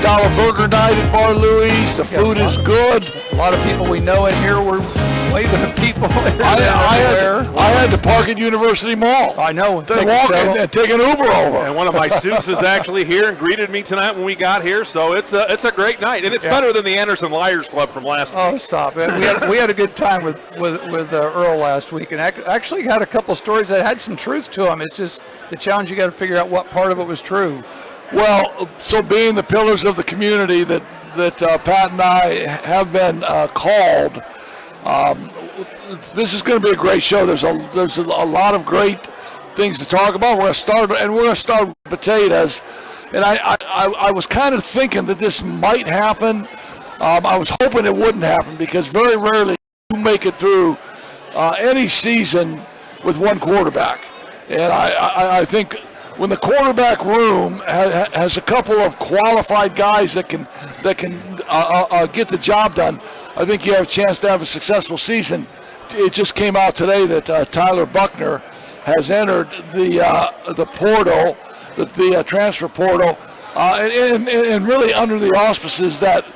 $5 burger night at Bar Louie's. The food is good. A lot of people we know in here were waving at people. I had to park at University Mall. I know. Then walk and take an Uber over. And one of my students is actually here and greeted me tonight when we got here. So it's a great night, and it's better than the Anderson Liars Club from last week. Oh, stop it! We had a good time with Earl last week, and actually had a couple stories that had some truth to them. It's just the challenge. You got to figure out what part of it was true. Well, so being the pillars of the community that Pat and I have been called, this is going to be a great show. There's a lot of great things to talk about. We're going to start with potatoes, and I was kind of thinking that this might happen. I was hoping it wouldn't happen because very rarely you make it through any season with one quarterback, and I think when the quarterback room has a couple of qualified guys that can get the job done, I think you have a chance to have a successful season. It just came out today that Tyler Buchner has entered the portal, the transfer portal, and really under the auspices that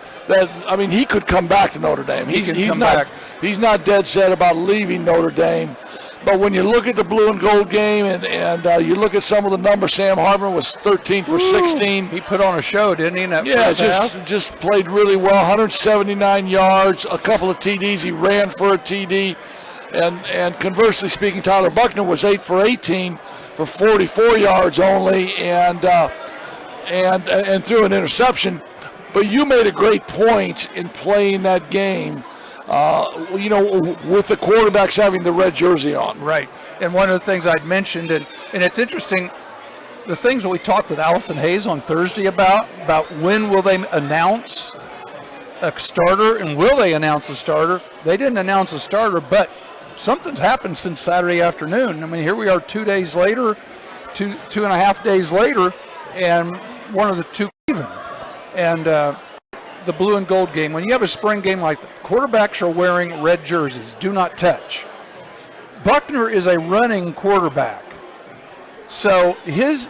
I mean he could come back to Notre Dame. He's not dead set about leaving Notre Dame. But when you look at the blue and gold game and you look at some of the numbers, Sam Hartman was 13 for 16. He put on a show, didn't he? In that first half? just played really well. 179 yards, a couple of TDs. He ran for a TD. And conversely speaking, Tyler Buchner was 8 for 18 for 44 yards only and threw an interception. But you made a great point in playing that game. With the quarterbacks having the red jersey on. Right. And one of the things I'd mentioned, and it's interesting, the things that we talked with Allison Hayes on Thursday about when will they announce a starter and will they announce a starter? They didn't announce a starter, but something's happened since Saturday afternoon. I mean, here we are 2 days later, two and a half days later, and one of the two even. And the blue and gold game, when you have a spring game like that, quarterbacks are wearing red jerseys, do not touch. Buchner is a running quarterback. So his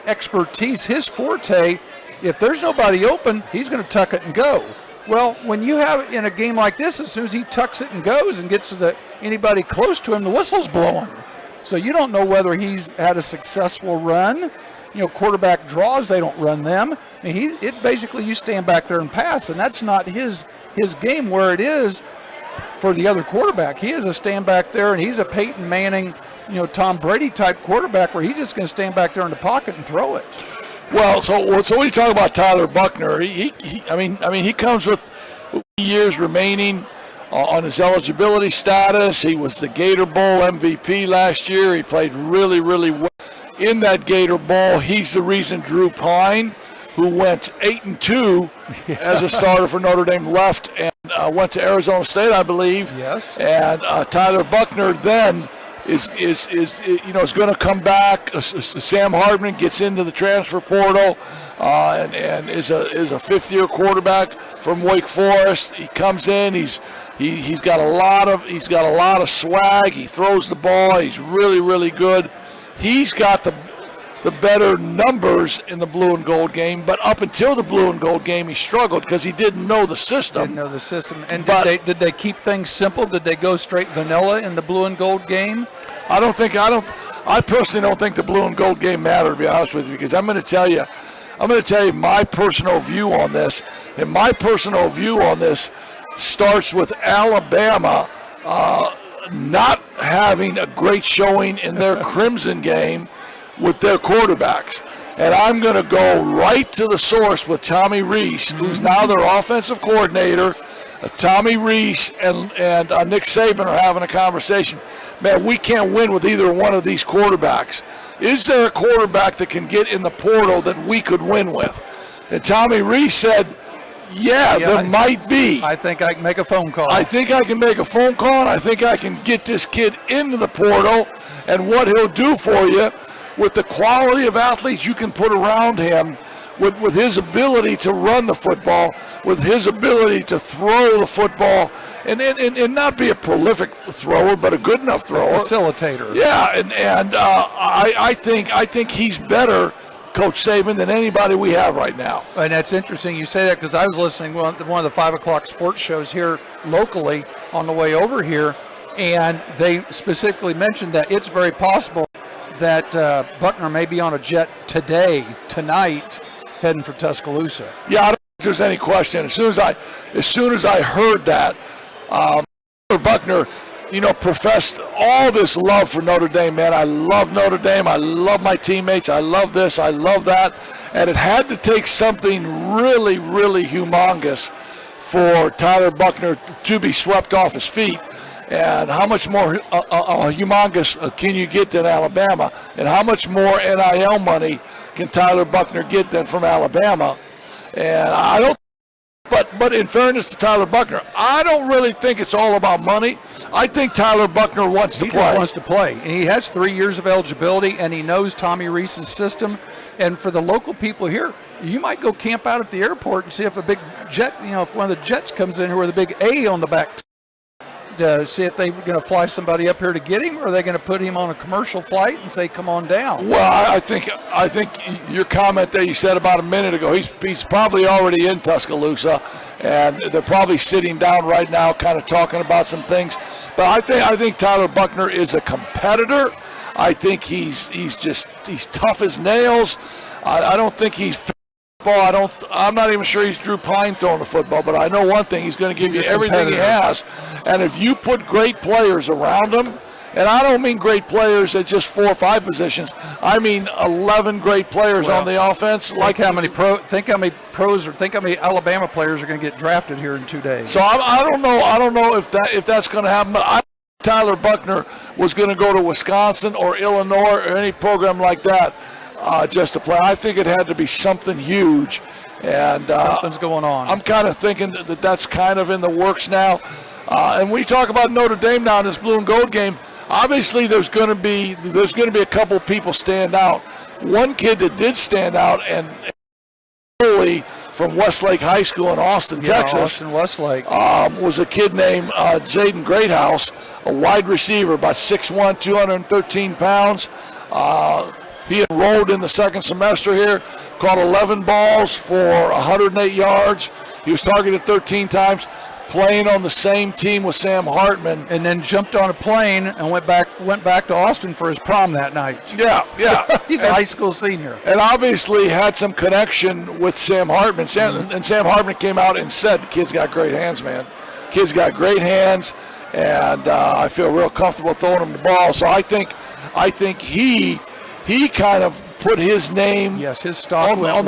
expertise, his forte, if there's nobody open, he's going to tuck it and go. Well, when you have in a game like this, as soon as he tucks it and goes and gets to anybody close to him, the whistle's blowing. So you don't know whether he's had a successful run. Quarterback draws, they don't run them. I mean, it's basically you stand back there and pass, and that's not his game where it is for the other quarterback. He is a stand back there, and he's a Peyton Manning, Tom Brady type quarterback where he's just going to stand back there in the pocket and throw it. Well, so when you talk about Tyler Buchner, he comes with years remaining on his eligibility status. He was the Gator Bowl MVP last year. He played really, really well in that Gator Bowl. He's the reason Drew Pine, who went 8-2 as a starter for Notre Dame, left and went to Arizona State, I believe. Yes. And Tyler Buchner then is going to come back. Sam Hartman gets into the transfer portal and is a fifth-year quarterback from Wake Forest. He comes in. He's got a lot of swag. He throws the ball. He's really, really good. He's got the better numbers in the blue and gold game, but up until the blue and gold game, he struggled because he didn't know the system. And did they keep things simple? Did they go straight vanilla in the blue and gold game? I personally don't think the blue and gold game mattered, to be honest with you, because I'm going to tell you my personal view on this, and my personal view on this starts with Alabama not having a great showing in their Crimson game with their quarterbacks. And I'm going to go right to the source with Tommy Rees, who's now their offensive coordinator. Tommy Rees and Nick Saban are having a conversation. Man, we can't win with either one of these quarterbacks. Is there a quarterback that can get in the portal that we could win with? And Tommy Rees said, yeah, there might be. I think I can make a phone call. I think I can make a phone call, and I think I can get this kid into the portal, and what he'll do for you with the quality of athletes you can put around him, with his ability to run the football, with his ability to throw the football, and not be a prolific thrower, but a good enough thrower. Facilitator. Yeah, and I think he's better Coach Saban than anybody we have right now. And that's interesting you say that, because I was listening to one of the 5 o'clock sports shows here locally on the way over here, and they specifically mentioned that it's very possible that Buchner may be on a jet tonight, heading for Tuscaloosa. Yeah, I don't think there's any question. As soon as I heard that, Buchner, professed all this love for Notre Dame, man. I love Notre Dame. I love my teammates. I love this. I love that. And it had to take something really, really humongous for Tyler Buchner to be swept off his feet. And how much more humongous can you get than Alabama? And how much more NIL money can Tyler Buchner get than from Alabama? And I don't. But in fairness to Tyler Buchner, I don't really think it's all about money. I think Tyler Buchner wants to play. He wants to play. And he has 3 years of eligibility, and he knows Tommy Rees's system. And for the local people here, you might go camp out at the airport and see if a big jet, if one of the jets comes in here with a big A on the back, to see if they're going to fly somebody up here to get him, or are they going to put him on a commercial flight and say, come on down? Well, I think your comment that you said about a minute ago, he's probably already in Tuscaloosa, and they're probably sitting down right now kind of talking about some things. But I think Tyler Buchner is a competitor. I think he's tough as nails. I don't think he's I'm not even sure he's Drew Pine throwing the football, but I know one thing: he's going to give you everything he has. And if you put great players around him, and I don't mean great players at just 4 or 5 positions, I mean 11 great players on the offense. Think how many Alabama players are going to get drafted here in 2 days. So I don't know if that's going to happen. But I think Tyler Buchner was going to go to Wisconsin or Illinois or any program like that. Just to play. I think it had to be something huge, and something's going on. I'm kind of thinking that's kind of in the works now. And when you talk about Notre Dame now in this blue and gold game, obviously there's going to be a couple of people stand out. One kid that did stand out and early from Westlake High School in Austin, Texas. Austin Westlake was a kid named Jaden Greathouse, a wide receiver, about 6'1", 213 pounds. He enrolled in the second semester here, caught 11 balls for 108 yards. He was targeted 13 times, playing on the same team with Sam Hartman. And then jumped on a plane and went back to Austin for his prom that night. Yeah. He's a high school senior. And obviously had some connection with Sam Hartman. And Sam Hartman came out and said, the kid's got great hands, man. Kid's got great hands, and I feel real comfortable throwing him the ball. So I think he kind of put his name his stock on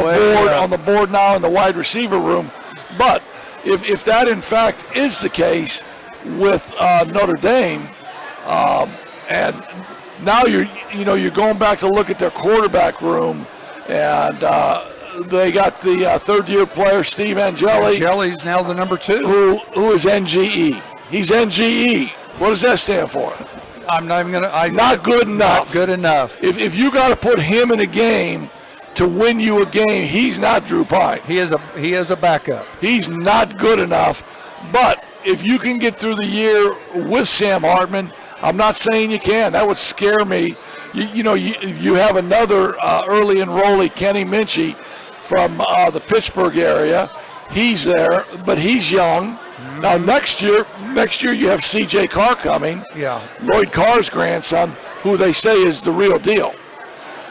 the board now in the wide receiver room. But if that in fact is the case with Notre Dame, and now you're going back to look at their quarterback room, and they got the third-year player Steve Angeli. Angeli's now the number 2. Who is NGE? He's NGE. What does that stand for? I'm not even going to. Not good enough. Not good enough. If you got to put him in a game to win you a game, he's not Drew Pine. He is a backup. He's not good enough. But if you can get through the year with Sam Hartman, I'm not saying you can. That would scare me. You have another early enrollee, Kenny Minchie, from the Pittsburgh area. He's there, but he's young. Now next year you have C.J. Carr coming. Yeah. Lloyd Carr's grandson, who they say is the real deal.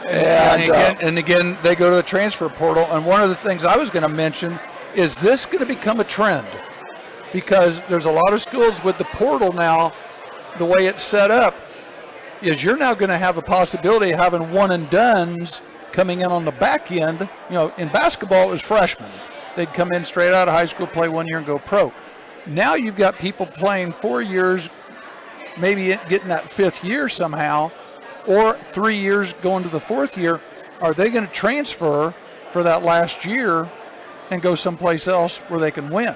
And again, they go to the transfer portal. And one of the things I was going to mention is this going to become a trend, because there's a lot of schools with the portal now. The way it's set up is you're now going to have a possibility of having one and dones coming in on the back end. In basketball it was freshmen. They'd come in straight out of high school, play 1 year, and go pro. Now you've got people playing 4 years, maybe getting that 5th year somehow, or 3 years going to the 4th year. Are they going to transfer for that last year and go someplace else where they can win?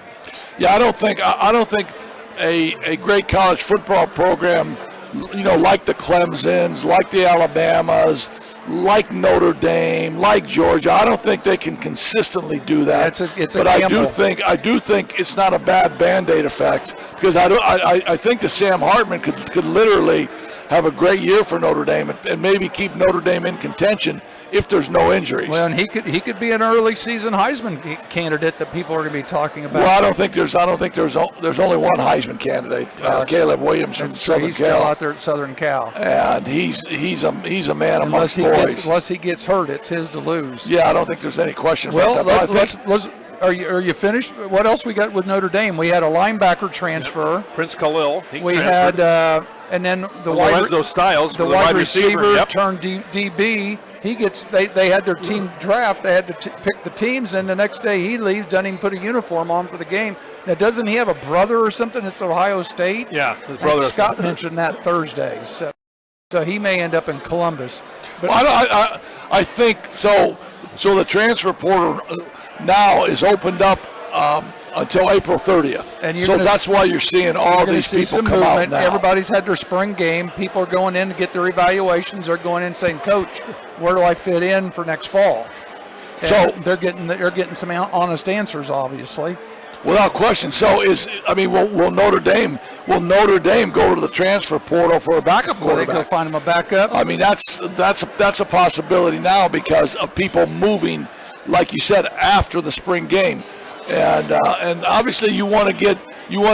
Yeah, I don't think a great college football program, like the Clemsons, like the Alabamas, like Notre Dame, like Georgia, I don't think they can consistently do that. But I do think it's not a bad Band-Aid effect, because I think that Sam Hartman could literally have a great year for Notre Dame and maybe keep Notre Dame in contention if there's no injuries. Well, and he could be an early season Heisman candidate that people are going to be talking about. Well, I don't think there's only one Heisman candidate, Caleb Williams from Southern he's Cal. Still out there at Southern Cal, and he's a man amongst boys. Unless he gets hurt, it's his to lose. Yeah, I don't think there's any question about that. Are you finished? What else we got with Notre Dame? We had a linebacker transfer. Prince Khalil. We had, and then the Lorenzo Styles, the wide receiver turned DB. He gets. They had their team draft. They had to pick the teams, and the next day he leaves. Doesn't even put a uniform on for the game. Now, doesn't he have a brother or something? It's Ohio State. Yeah, his brother. And Scott mentioned that Thursday. So he may end up in Columbus. But I think so. So the transfer portal now is opened up until April 30th. And that's why you're seeing all these people come out now. Everybody's had their spring game. People are going in to get their evaluations. They're going in saying, Coach, where do I fit in for next fall? And so they're getting some honest answers, obviously. Without question. So will Notre Dame go to the transfer portal for a backup quarterback? Will they go find him a backup? I mean, that's a possibility now because of people moving, like you said, after the spring game, and obviously you want to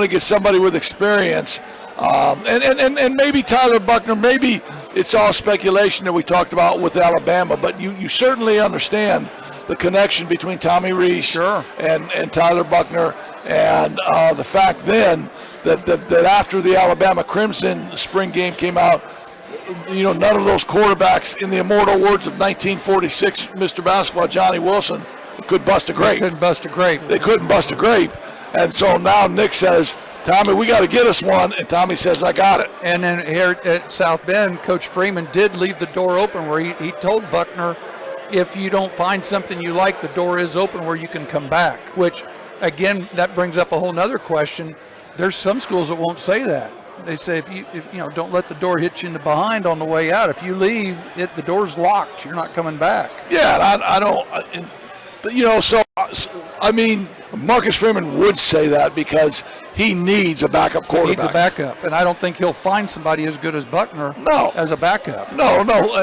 get somebody with experience, and maybe Tyler Buchner. Maybe it's all speculation that we talked about with Alabama, but you certainly understand the connection between Tommy Rees and Tyler Buchner, and the fact then that after the Alabama Crimson spring game came out, none of those quarterbacks, in the immortal words of 1946 Mr. Basketball Johnny Wilson, could bust a grape. They couldn't bust a grape. They couldn't bust a grape. And so now Nick says, Tommy, we got to get us one. And Tommy says, I got it. And then here at South Bend, Coach Freeman did leave the door open where he told Buchner, if you don't find something you like, the door is open where you can come back, which, again, that brings up a whole nother question. There's some schools that won't say that. They say, if you don't let the door hit you in the behind on the way out. If you leave, the door's locked. You're not coming back. Yeah, I don't. Marcus Freeman would say that because he needs a backup quarterback. He needs a backup, and I don't think he'll find somebody as good as Buchner as a backup. No,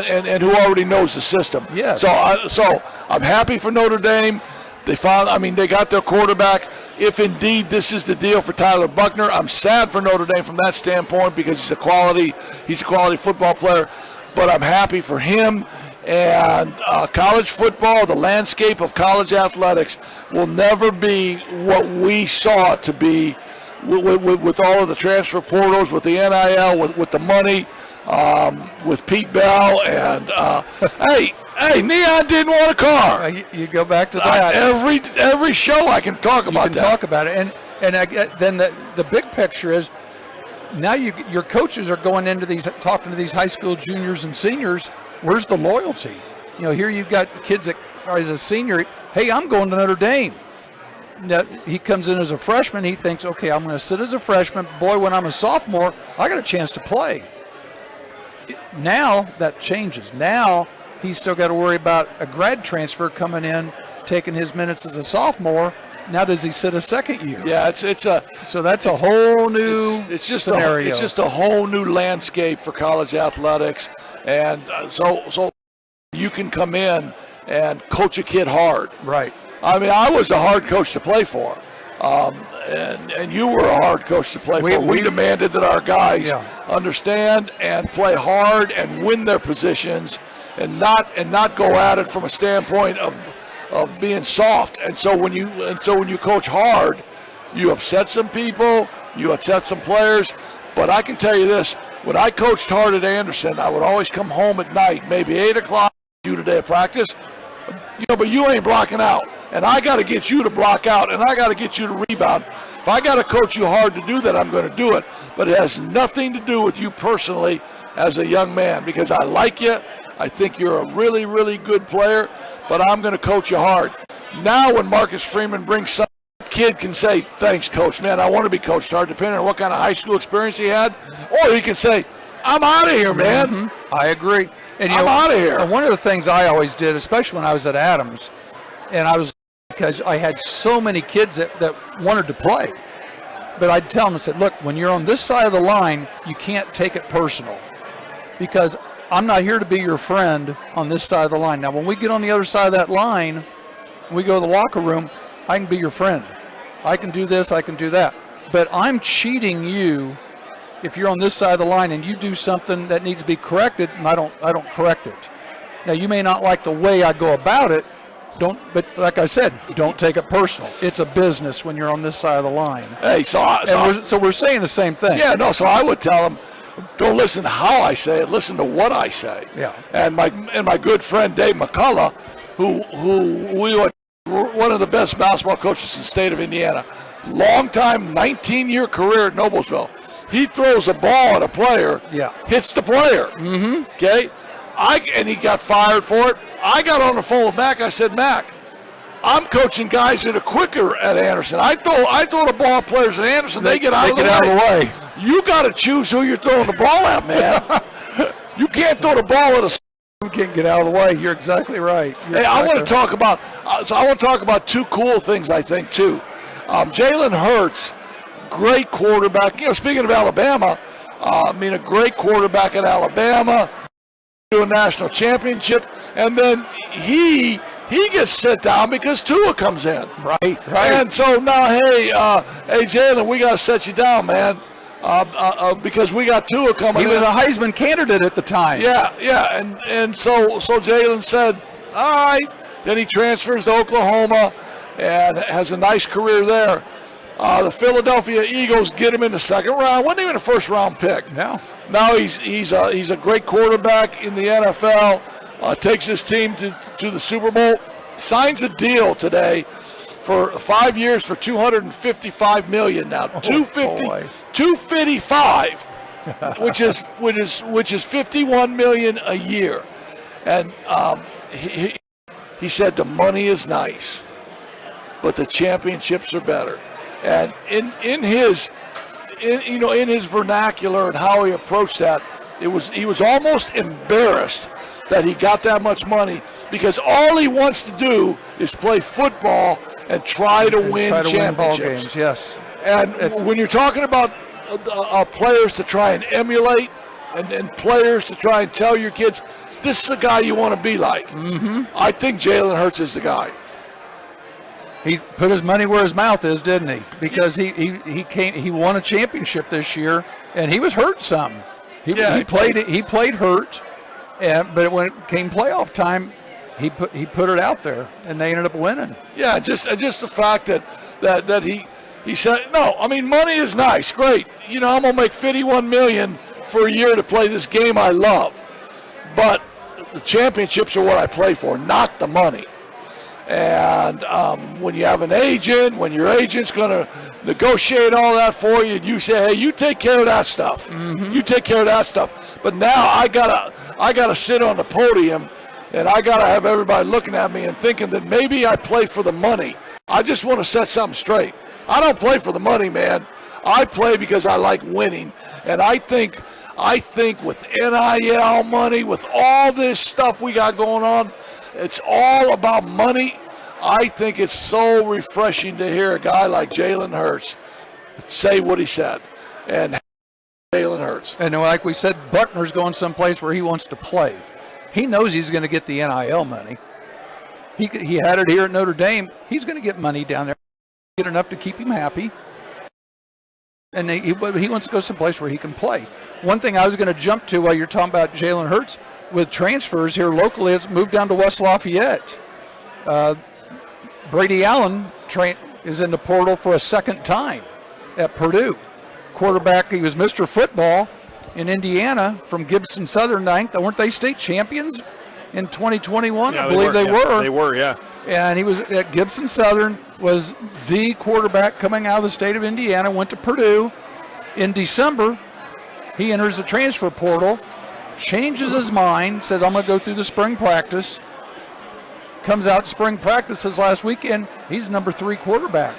and who already knows the system. Yes. So I'm happy for Notre Dame. They got their quarterback. If indeed this is the deal for Tyler Buchner, I'm sad for Notre Dame from that standpoint because he's a quality football player. But I'm happy for him. And college football, the landscape of college athletics, will never be what we saw it to be with all of the transfer portals, with the NIL, with the money, with Pete Bell. And, hey, Neon didn't want a car. You go back to that. Every show I can talk about that. You can talk about it. And then the big picture is now your coaches are going into talking to these high school juniors and seniors. Where's the loyalty? Here you've got kids that are as a senior, hey, I'm going to Notre Dame. Now, he comes in as a freshman. He thinks, okay, I'm going to sit as a freshman. Boy, when I'm a sophomore, I got a chance to play. Now that changes. Now he's still got to worry about a grad transfer coming in, taking his minutes as a sophomore. Now does he sit a second year? Yeah, so that's a whole new scenario. It's just a whole new landscape for college athletics. And so you can come in and coach a kid hard. Right. I mean, I was a hard coach to play for, and you were a hard coach to play for. We demanded that our guys understand and play hard and win their positions, and not go at it from a standpoint of being soft. And so when you coach hard, you upset some people, you upset some players. But I can tell you this. When I coached hard at Anderson, I would always come home at night, maybe 8 o'clock, you today at practice, but you ain't blocking out. And I got to get you to block out, and I got to get you to rebound. If I got to coach you hard to do that, I'm going to do it. But it has nothing to do with you personally as a young man, because I like you. I think you're a really, really good player, but I'm going to coach you hard. Now when Marcus Freeman brings some kid can say, thanks, Coach. Man, I want to be coached hard, depending on what kind of high school experience he had. Or he can say, I'm out of here, man. Mm-hmm. I agree. And I'm out of here. One of the things I always did, especially when I was at Adams, and I was because I had so many kids that wanted to play. But I'd tell them, I said, look, when you're on this side of the line, you can't take it personal. because I'm not here to be your friend on this side of the line. Now, when we get on the other side of that line, we go to the locker room, I can be your friend. I can do this, I can do that. But I'm cheating you if you're on this side of the line and you do something that needs to be corrected and I don't correct it. Now, you may not like the way I go about it, but like I said, don't take it personal. It's a business when you're on this side of the line. Hey, so we're saying the same thing. Yeah, no, so I would tell them, don't listen to how I say it, listen to what I say. Yeah. And my good friend Dave McCullough, who we were one of the best basketball coaches in the state of Indiana, long-time, 19-year career at Noblesville. He throws a ball at a player, hits the player. Mm-hmm. Okay? And he got fired for it. I got on the phone with Mac. I said, Mac, I'm coaching guys that are quicker at Anderson. I throw the ball at players at Anderson. They get out of the way. You got to choose who you're throwing the ball at, man. You can't throw the ball at a. You can't get out of the way. You're exactly right. I want to talk about two cool things, I think, too. Jalen Hurts, great quarterback. Speaking of Alabama, a great quarterback at Alabama, to a national championship, and then he gets sit down because Tua comes in. Right. And so now, hey, Jalen, we got to set you down, man. Because we got Tua coming in. He was a Heisman candidate at the time. Yeah. And so Jalen said, all right. Then he transfers to Oklahoma and has a nice career there. The Philadelphia Eagles get him in the second round. Wasn't even a first-round pick. No. Now he's a great quarterback in the NFL. Takes his team to the Super Bowl. Signs a deal today for 5 years for $255 million now. $255, which is $51 million a year. And he said the money is nice, but the championships are better. And in his vernacular and how he approached that, he was almost embarrassed that he got that much money, because all he wants to do is play football and try to win championships. Ball games, yes. And when you're talking about players to try and emulate and players to try and tell your kids, this is the guy you want to be like. Mm-hmm. I think Jalen Hurts is the guy. He put his money where his mouth is, didn't he? Because he won a championship this year, and he was hurt some. He played hurt, but when it came playoff time, he put it out there, and they ended up winning. Yeah, just the fact that he said, no, money is nice, great. I'm gonna make $51 million for a year to play this game I love, but the championships are what I play for, not the money. And when you have an agent, when your agent's going to negotiate all that for you, you say, hey, you take care of that stuff. Mm-hmm. You take care of that stuff. But now I gotta sit on the podium, and I gotta have everybody looking at me and thinking that maybe I play for the money. I just want to set something straight. I don't play for the money, man. I play because I like winning. And I think with NIL money, with all this stuff we got going on, it's all about money. I think it's so refreshing to hear a guy like Jalen Hurts say what he said. And Jalen Hurts. And like we said, Buchner's going someplace where he wants to play. He knows he's going to get the NIL money. He had it here at Notre Dame. He's going to get money down there. Get enough to keep him happy. And he wants to go someplace where he can play. One thing I was going to jump to while you're talking about Jalen Hurts, with transfers here locally, it's moved down to West Lafayette. Brady Allen is in the portal for a second time at Purdue. Quarterback, he was Mr. Football in Indiana from Gibson Southern ninth. Weren't they state champions in 2021? Yeah, I believe they were. They were, yeah. And he was at Gibson Southern, was the quarterback coming out of the state of Indiana, went to Purdue. In December, he enters the transfer portal, changes his mind, says, I'm going to go through the spring practice. Comes out spring practices last weekend, he's number 3 quarterback.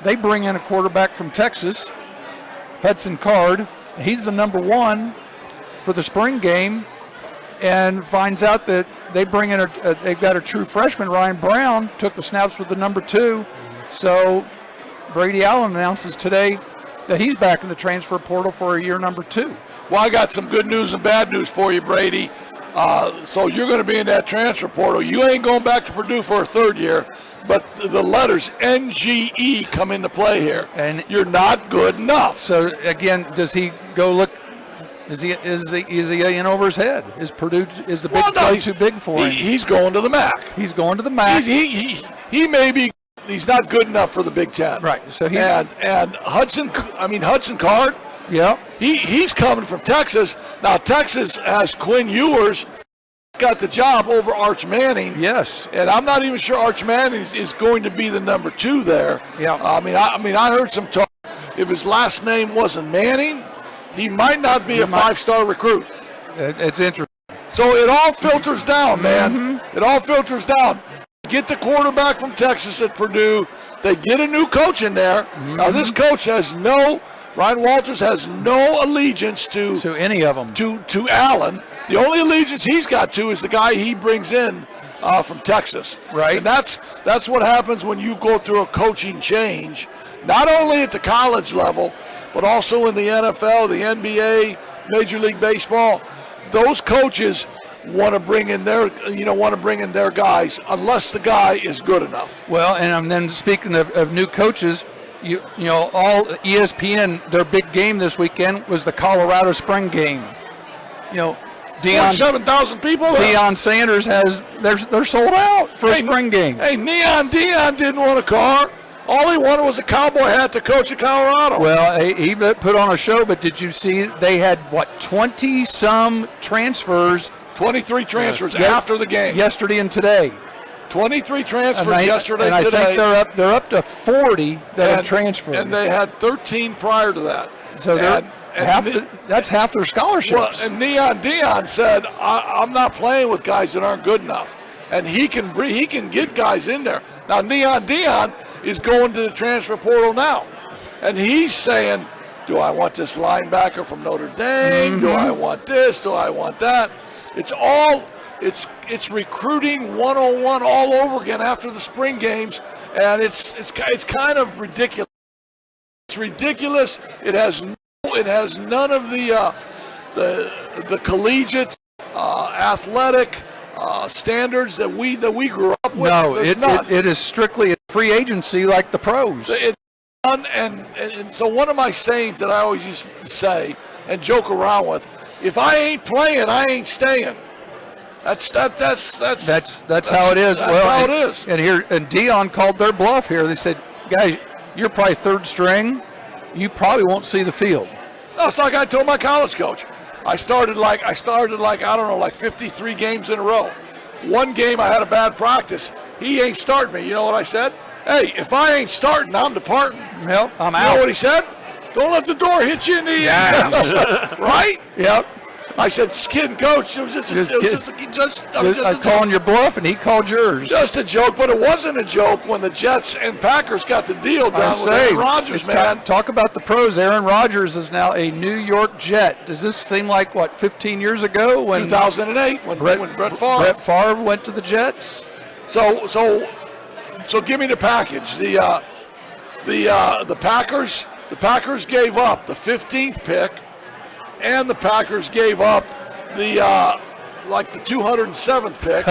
They bring in a quarterback from Texas, Hudson Card. He's the number 1 for the spring game, and finds out that they bring in they've got a true freshman, Ryan Brown, took the snaps with the number 2. So Brady Allen announces today that he's back in the transfer portal for a year number 2. Well, I got some good news and bad news for you, Brady. So you're going to be in that transfer portal. You ain't going back to Purdue for a third year, but the letters NGE come into play here. And you're not good enough. So again, does he go look? Is he in over his head? Is Purdue is the Big 12 too big for him? He's going to the MAC. He's going to the MAC. He may be. He's not good enough for the Big Ten. Right. So and Hudson Card. Yeah. He's coming from Texas. Now Texas has Quinn Ewers got the job over Arch Manning. Yes. And I'm not even sure Arch Manning is going to be the number 2 there. Yeah. I heard some talk. If his last name wasn't Manning, he might not be a 5-star recruit. It's interesting. So it all filters down, man. Mm-hmm. It all filters down. Get the quarterback from Texas at Purdue. They get a new coach in there. Mm-hmm. Now this coach Ryan Walters has no allegiance to any of them. To Allen. The only allegiance he's got to is the guy he brings in from Texas. Right. And that's what happens when you go through a coaching change, not only at the college level, but also in the NFL, the NBA, Major League Baseball. Those coaches want to bring in their guys unless the guy is good enough. Well, and then speaking of new coaches, you know, all ESPN, their big game this weekend was the Colorado spring game. You know, 7,000 people there. Deion Sanders they're sold out for a spring game. Hey, Deion didn't want a car. All he wanted was a cowboy hat to coach at Colorado. Well, he put on a show, but did you see they had 20-some transfers? 23 transfers after the game. Yesterday and today. 23 transfers yesterday and today. I think they're up to 40 that have transferred. And they had 13 prior to that. So that's half their scholarships. Well, and Deion said, I'm not playing with guys that aren't good enough. And he can get guys in there. Now, Deion is going to the transfer portal now. And he's saying, do I want this linebacker from Notre Dame? Mm-hmm. Do I want this? Do I want that? It's recruiting 101 all over again after the spring games, and it's kind of ridiculous. It's ridiculous. It has none of the collegiate athletic standards that we grew up with. No, it is strictly a free agency like the pros. And so one of my sayings that I always used to say and joke around with, if I ain't playing, I ain't staying. That's how it is. That's how it is. And Deion called their bluff here. They said, guys, you're probably third string. You probably won't see the field. No, it's like I told my college coach. I started like 53 games in a row. One game I had a bad practice. He ain't starting me. You know what I said? Hey, if I ain't starting, I'm departing. Well, I'm out. You know what he said? Don't let the door hit you in the ass. Right? Yep. I said, kidding, coach. It was just calling your bluff, and he called yours. Just a joke, but it wasn't a joke when the Jets and Packers got the deal done with Aaron Rodgers, man. Talk about the pros. Aaron Rodgers is now a New York Jet. Does this seem like, 15 years ago? 2008, when Brett Favre went to the Jets? So give me the package. The Packers gave up the 15th pick, and the Packers gave up the 207th pick,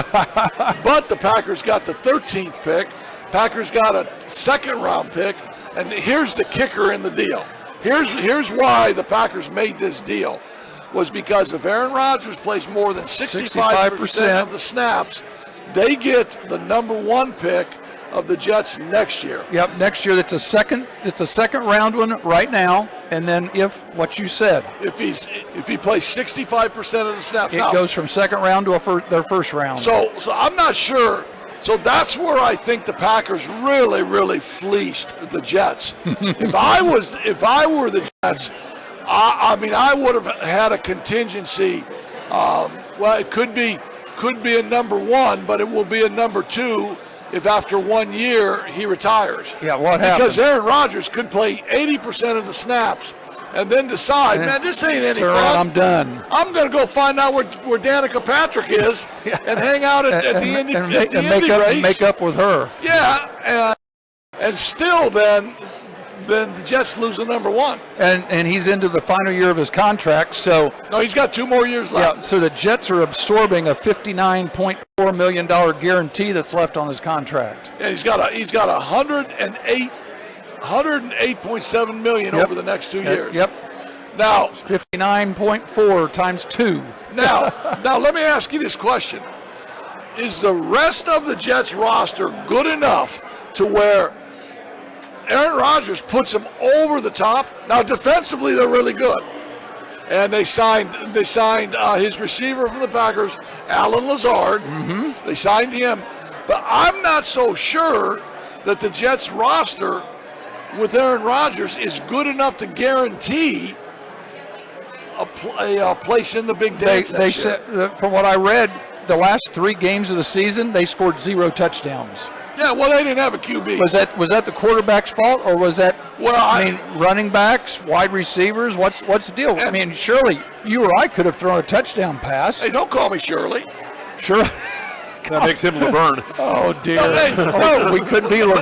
but the Packers got the 13th pick. Packers got a second-round pick, and here's the kicker in the deal. Here's why the Packers made this deal, was because if Aaron Rodgers plays more than 65% of the snaps, they get the number 1 pick of the Jets next year. Yep, next year it's a second round one right now, and then if what you said, if he plays 65% of the snaps, it goes from second round to their first round. So I'm not sure. So that's where I think the Packers really, really fleeced the Jets. If I were the Jets, I would have had a contingency. It could be a number 1, but it will be a number 2 if after 1 year he retires. Yeah, what happened? Because Aaron Rodgers could play 80% of the snaps and then decide, man, this ain't any fun. I'm done. I'm going to go find out where Danica Patrick is and hang out at the Indy race. Make up with her. Yeah, and still then then the Jets lose the number one. And he's into the final year of his contract, so No, he's got 2 more years left. yeah. So the Jets are absorbing a $59.4 million guarantee that's left on his contract. And he's got 108.7 million Yep. over the next 2 years. Yep. Now, 59.4 times 2. now let me ask you this question: is the rest of the Jets roster good enough to where Aaron Rodgers puts them over the top? Now, defensively, they're really good, and they signed his receiver from the Packers, Alan Lazard. Mm-hmm. They signed him, but I'm not so sure that the Jets roster with Aaron Rodgers is good enough to guarantee a place in the big dance. They said, from what I read, the last 3 games of the season, they scored 0 touchdowns. Yeah, well, they didn't have a QB. Was that the quarterback's fault, or was that? Well, I mean, running backs, wide receivers. What's the deal? I mean, surely you or I could have thrown a touchdown pass. Hey, don't call me Shirley. Sure. That makes him Laverne. Oh dear. No, we could be. No,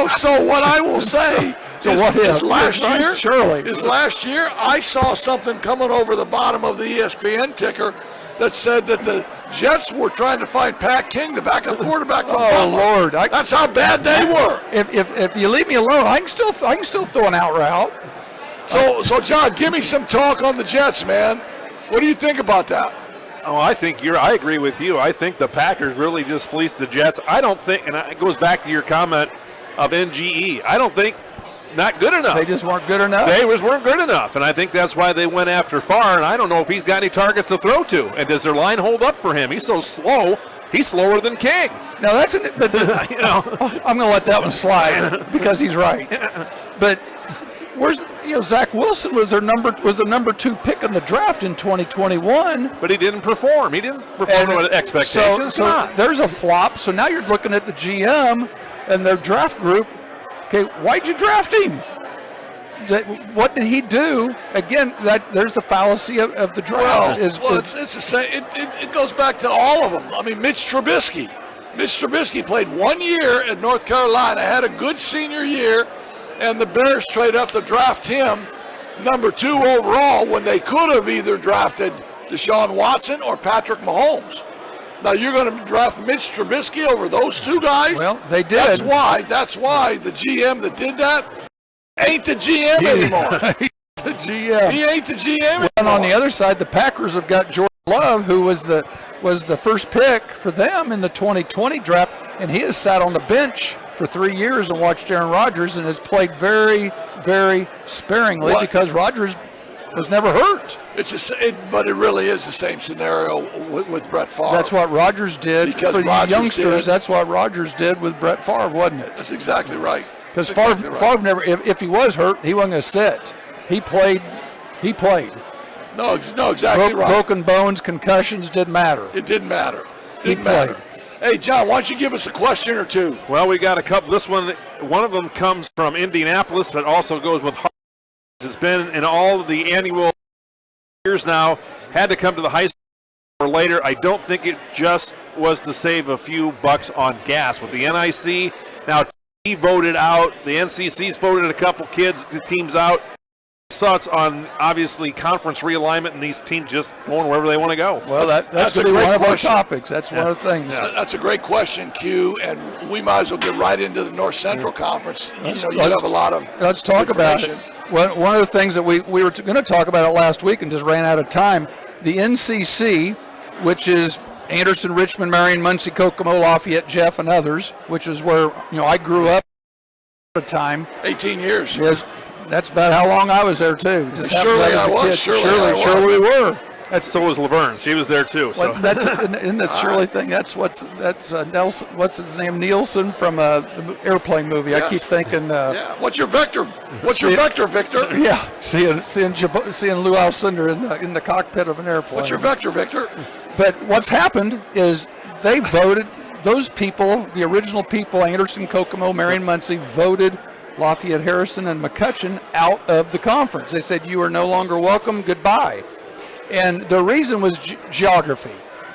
so what I will say is last year I saw something coming over the bottom of the ESPN ticker that said that the Jets were trying to find Pat King, the backup quarterback from Butler. Lord! That's how bad they were. If you leave me alone, I can still throw an out route. So John, give me some talk on the Jets, man. What do you think about that? Oh, I agree with you. I think the Packers really just fleeced the Jets. I don't think, and it goes back to your comment of NGE. I don't think not good enough. They just weren't good enough. They weren't good enough, and I think that's why they went after Farr. And I don't know if he's got any targets to throw to. And does their line hold up for him? He's so slow. He's slower than King. Now that's I'm going to let that one slide because he's right. But Zach Wilson was the number 2 pick in the draft in 2021. But he didn't perform. He didn't perform with expectations. So there's a flop. So now you're looking at the GM and their draft group. Okay, why'd you draft him? What did he do? Again, there's the fallacy of the draft. It's the same. It goes back to all of them. I mean, Mitch Trubisky. Mitch Trubisky played 1 year at North Carolina, had a good senior year, and the Bears trade up to draft him number 2 overall when they could have either drafted Deshaun Watson or Patrick Mahomes. Now you're going to draft Mitch Trubisky over those 2 guys? Well, they did. That's why the GM that did that ain't the GM anymore. The GM. He ain't the GM anymore. And on the other side, the Packers have got Jordan Love, who was the first pick for them in the 2020 draft, and he has sat on the bench for 3 years and watched Aaron Rodgers and has played very, very sparingly because Rodgers was never hurt. But it really is the same scenario with Brett Favre. That's what Rodgers did because for Rodgers the youngsters. did. That's what Rodgers did with Brett Favre, wasn't it? That's exactly right. Because Favre never, if he was hurt, he wasn't going to sit. He played. No, exactly right. Broken bones, concussions didn't matter. It didn't matter. He played. Hey, John, why don't you give us a question or two? Well, we got a couple. One of them comes from Indianapolis, but also goes with Harvard. It's been in all of the annual years now. Had to come to the high school or later. I don't think it just was to save a few bucks on gas. With the NIC, now he voted out. The NCC's voted a couple teams out. Thoughts on, obviously, conference realignment and these teams just going wherever they want to go? Well, that's going to be one of our topics. That's one of the things. That's a great question, Q, and we might as well get right into the North Central Conference. You have a lot of Let's talk about it. One of the things that we were going to talk about it last week and just ran out of time, the NCC, which is Anderson, Richmond, Marion, Muncie, Kokomo, Lafayette, Jeff, and others, which is where I grew up at the time. 18 years. Yes. That's about how long I was there too. Surely I was. Surely we were. So was Laverne. She was there too. So. Well, that's in that Shirley thing. That's Nelson. What's his name? Nielsen from the airplane movie. Yes. I keep thinking. What's your vector? What's your vector, Victor? Yeah. Seeing Lou Alcindor in the cockpit of an airplane. What's your vector, Victor? But what's happened is they voted. Those people, the original people, Anderson, Kokomo, Marion, Muncie, voted Lafayette, Harrison, and McCutcheon out of the conference. They said, you are no longer welcome, goodbye. And the reason was geography,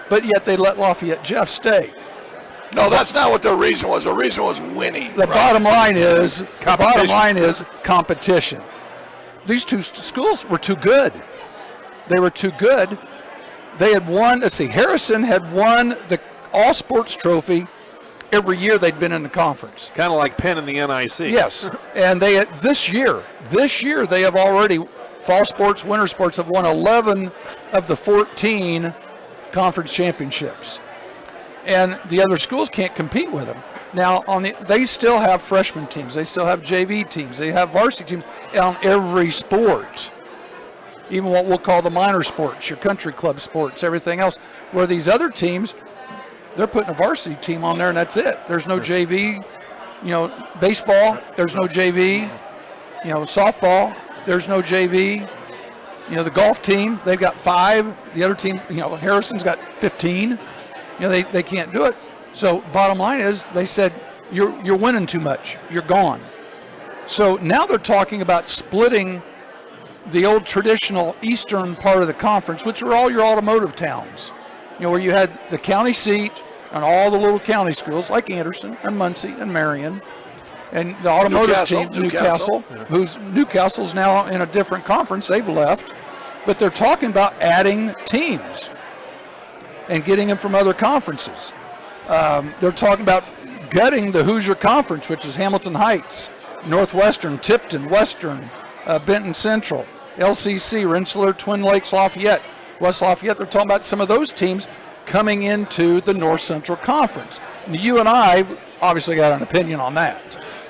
but yet they let Lafayette Jeff stay. No, that's not what the reason was. The reason was winning. The bottom line is competition. These two schools were too good. They were too good. They had won. Let's see. Harrison had won the All Sports Trophy every year they'd been in the conference. Kind of like Penn in the NIC. Yes, and they this year they have already fall sports, winter sports have won 11 of the 14 conference championships. And the other schools can't compete with them. Now, they still have freshman teams. They still have JV teams. They have varsity teams on every sport, even what we'll call the minor sports, your country club sports, everything else. Where these other teams, they're putting a varsity team on there, and that's it. There's no JV. Baseball, there's no JV. Softball, there's no JV. The golf team, they've got 5. The other team, Harrison's got 15. They can't do it. So bottom line is they said, you're winning too much. You're gone. So now they're talking about splitting the old traditional eastern part of the conference, which are all your automotive towns, where you had the county seat and all the little county schools like Anderson and Muncie and Marion, and the automotive team, Newcastle, who's Newcastle's now in a different conference. They've left. But they're talking about adding teams and getting them from other conferences. They're talking about gutting the Hoosier Conference, which is Hamilton Heights, Northwestern, Tipton, Western, Benton Central, LCC, Rensselaer, Twin Lakes, Lafayette, West Lafayette. They're talking about some of those teams coming into the North Central Conference. And you and I obviously got an opinion on that.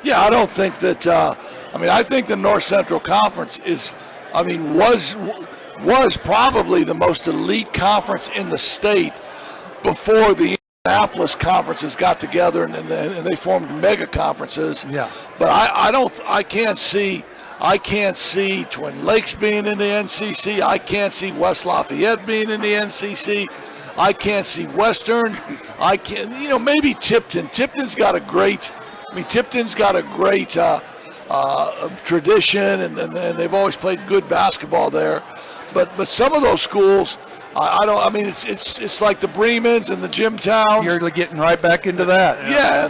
Yeah, I don't think that. I think the North Central Conference was probably the most elite conference in the state before the Indianapolis conferences got together and they formed mega conferences. Yeah. But I can't see Twin Lakes being in the NCC. I can't see West Lafayette being in the NCC. I can't see Western. I can't. Maybe Tipton. Tipton's got a great tradition, and they've always played good basketball there. But some of those schools, it's like the Bremens and the Jimtowns. You're getting right back into that. Yeah,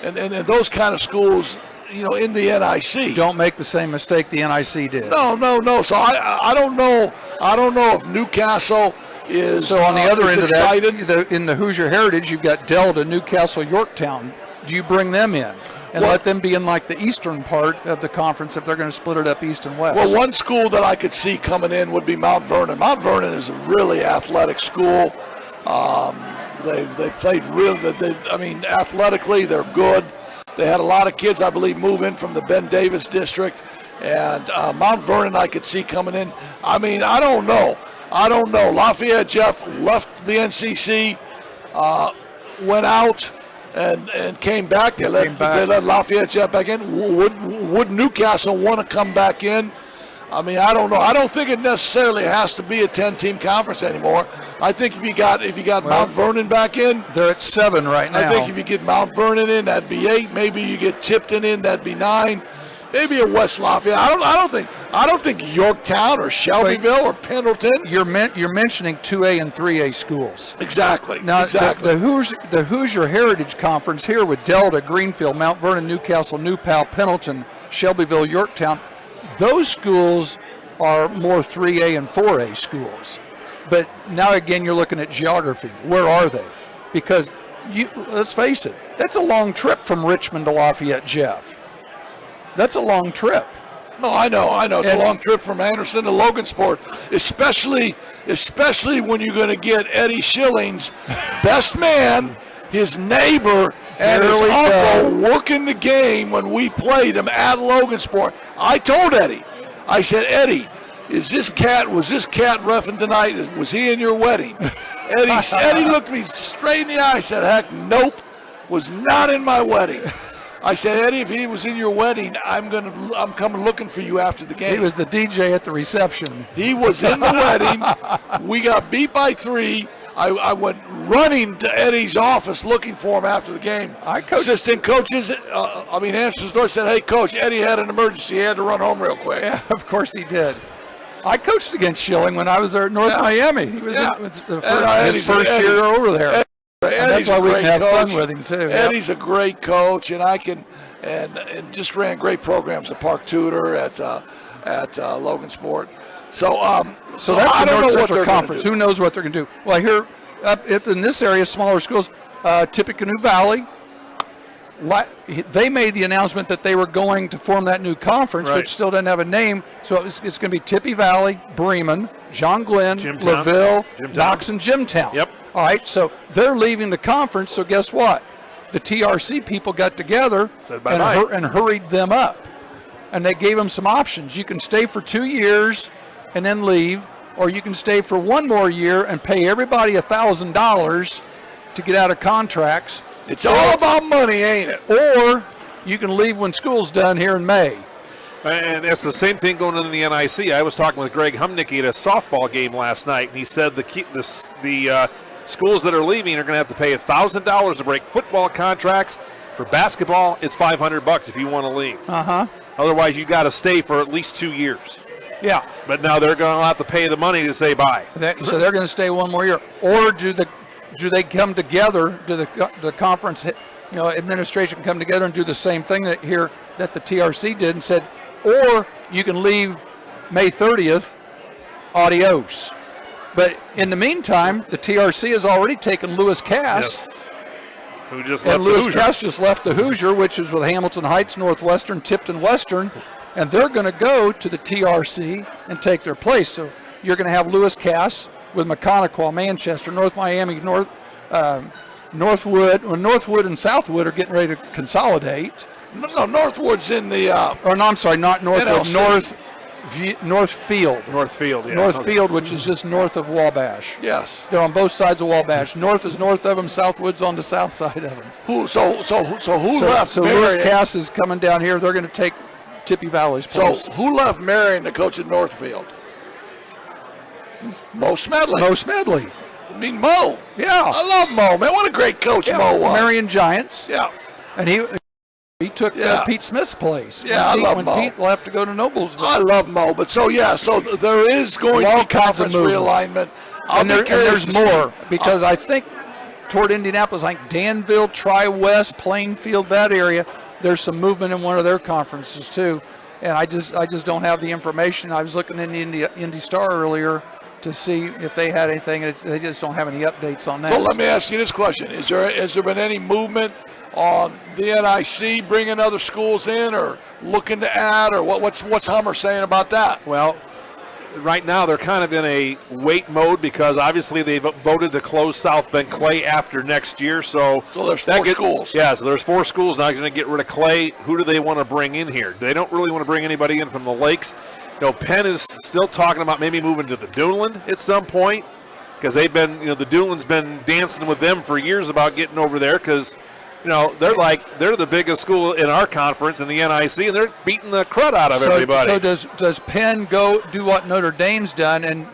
and those kind of schools, in the NIC. Don't make the same mistake the NIC did. No. So I don't know if Newcastle is. So on the other end excited. of that, in the Hoosier Heritage, you've got Delta, Newcastle, Yorktown. Do you bring them in and let them be in like the eastern part of the conference if they're going to split it up east and west? Well, one school that I could see coming in would be Mount Vernon. Mount Vernon is a really athletic school. They've played athletically they're good. They had a lot of kids, I believe, move in from the Ben Davis district, and Mount Vernon I could see coming in. I don't know. Lafayette Jeff left the NCC, went out. And came back. They let Lafayette Jeff back in. Would Newcastle want to come back in? I don't know. I don't think it necessarily has to be a 10-team conference anymore. I think if you got Mount Vernon back in, they're at 7 right now. I think if you get Mount Vernon in, that'd be 8. Maybe you get Tipton in, that'd be 9. Maybe a West Lafayette. I don't think Yorktown or Shelbyville or Pendleton. You're mentioning 2A and 3A schools. Exactly. Now, exactly. The Hoosier Heritage Conference here with Delta, Greenfield, Mount Vernon, Newcastle, New Pal, Pendleton, Shelbyville, Yorktown, those schools are more 3A and 4A schools. But now again, you're looking at geography. Where are they? Because let's face it, that's a long trip from Richmond to Lafayette, Jeff. That's a long trip. No, I know. It's a long trip from Anderson to Logansport, especially when you're going to get Eddie Schilling's best man, his neighbor, and his uncle working the game when we played him at Logansport. I told Eddie, I said, Eddie, was this cat reffing tonight? Was he in your wedding? Eddie looked me straight in the eye. I said, heck, nope, was not in my wedding. I said, Eddie, if he was in your wedding, I'm coming looking for you after the game. He was the DJ at the reception. He was in the wedding. We got beat by 3. I went running to Eddie's office looking for him after the game. Assistant coaches, Anderson's door said, hey, Coach, Eddie had an emergency. He had to run home real quick. Yeah, of course he did. I coached against Schilling when I was there at North Miami. He was his first year over there. that's why we can have fun with him too. Eddie's a great coach, and and just ran great programs at Park Tudor, at Logansport. So that's the North Central Conference. Who knows what they're going to do? Well, here in this area, smaller schools, Tippecanoe Valley, they made the announcement that they were going to form that new conference, which still doesn't have a name. So it's going to be Tippy Valley, Bremen, John Glenn, LaVille, Knox, and Jimtown. Yep. All right, so they're leaving the conference. So guess what? The TRC people got together and hurried them up. And they gave them some options. You can stay for 2 years and then leave, or you can stay for 1 more year and pay everybody $1,000 to get out of contracts. It's all about money, ain't it? Or you can leave when school's done here in May. And that's the same thing going on in the NIC. I was talking with Greg Humnicky at a softball game last night, and he said the schools that are leaving are going to have to pay $1,000 to break football contracts. For basketball, it's $500 if you want to leave. Otherwise, you got to stay for at least 2 years. Yeah. But now they're going to have to pay the money to say bye. So they're going to stay 1 more year. Or do they come together? Do the conference, administration come together and do the same thing that the TRC did and said, or you can leave May 30th, adios. But in the meantime, the TRC has already taken Lewis Cass. Yes. Who just left Lewis the Hoosier. Cass just left the Hoosier, which is with Hamilton Heights, Northwestern, Tipton Western, and they're going to go to the TRC and take their place. So you're going to have Lewis Cass with Maconaquah, Manchester, North Miami, Northwood. Well, Northwood and Southwood are getting ready to consolidate. No, Northwood's in the. I'm sorry, not Northwood. Northfield. Northfield, yeah. Northfield, which is just north of Wabash. Yes. They're on both sides of Wabash. North is north of them. Southwood's on the south side of them. So who left? So Lewis Cass is coming down here. They're going to take Tippy Valley's place. So who left Marion to coach at Northfield? Mo Smedley. Mo Smedley. I mean, Mo. Yeah. I love Mo, man. What a great coach Mo was. Marion Giants. Yeah. And he took Pete Smith's place. Yeah, I love Mo. Pete left to go to Noblesville. I love Mo, but so there is going to be conference realignment. And there's more because I think toward Indianapolis, like Danville, Tri-West, Plainfield, that area, there's some movement in one of their conferences too. And I just don't have the information. I was looking in the Indy Star earlier to see if they had anything, and they just don't have any updates on that. So let me ask you this question: has there been any movement on the NIC bringing other schools in, or looking to add, or what's Hummer saying about that? Well, right now they're kind of in a wait mode because obviously they've voted to close South Bend Clay after next year. So there's 4 schools. Yeah, so there's 4 schools now. Going to get rid of Clay. Who do they want to bring in here? They don't really want to bring anybody in from the Lakes. Penn is still talking about maybe moving to the Duneland at some point because they've been, the Duneland's been dancing with them for years about getting over there because, they're the biggest school in our conference in the NIC, and they're beating the crud out of everybody. So does Penn go do what Notre Dame's done and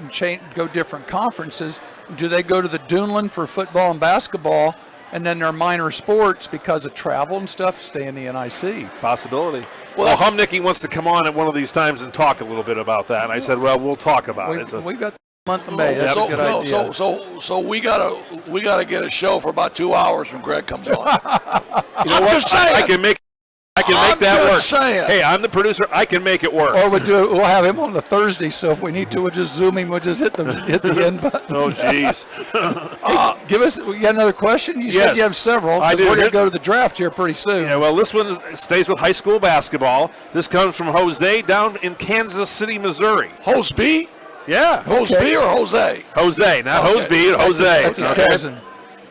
go different conferences? Do they go to the Duneland for football and basketball, and then their minor sports because of travel and stuff stay in the NIC? Possibility. Well, Humnicky wants to come on at one of these times and talk a little bit about that, and I said, well, we'll talk about it. We got the month of May. That's a good idea. So we gotta get a show for about 2 hours when Greg comes on. I'm just saying. I can make that work. Saying. Hey, I'm the producer. I can make it work. Or we'll have him on the Thursday. So if we need to, we'll just zoom him. We'll just hit the end button. Oh, jeez. We got another question. You said you have several. I do. We're going to go to the draft here pretty soon. Yeah. Well, this one stays with high school basketball. This comes from Jose down in Kansas City, Missouri. Hoseby? Yeah. Hoseby or Jose? Jose, not Hoseby. Jose. That's his cousin.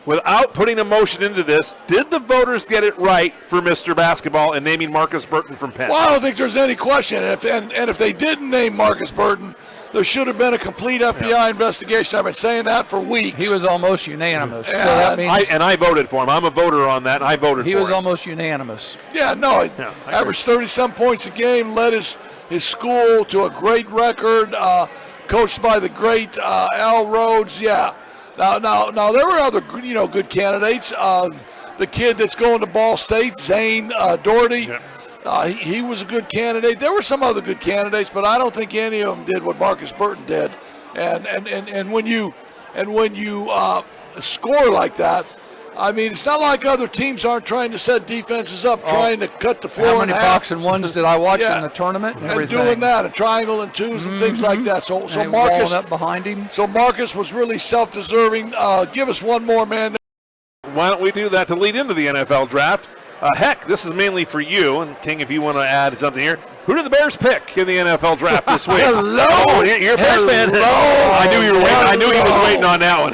Without putting emotion into this, did the voters get it right for Mr. Basketball in naming Marcus Burton from Penn? Well, I don't think there's any question. And if they didn't name Marcus Burton, there should have been a complete FBI investigation. I've been saying that for weeks. He was almost unanimous. So that means I voted for him. I'm a voter on that, and I voted for him. He was almost unanimous. Yeah, no. Averaged 30-some points a game, led his school to a great record, coached by the great Al Rhodes. Yeah. Now there were other good candidates. The kid that's going to Ball State, Zane Doherty, he was a good candidate. There were some other good candidates, but I don't think any of them did what Marcus Burton did. And when you score like that, I mean, it's not like other teams aren't trying to set defenses up, trying to cut the floor How in many half. box and ones did I watch Yeah. in the tournament and everything? doing that, a triangle and twos and things like that. So And Marcus, walling up behind him. so Marcus was really self-deserving. Give us one more, man. Why don't we do that to lead into the NFL draft? Heck, this is mainly for you. And, King, if you want to add something here, who did the Bears pick in the NFL draft this week? Hello. Oh, you're a Bears fan. Hello. I knew you were waiting. I knew he was waiting on that one.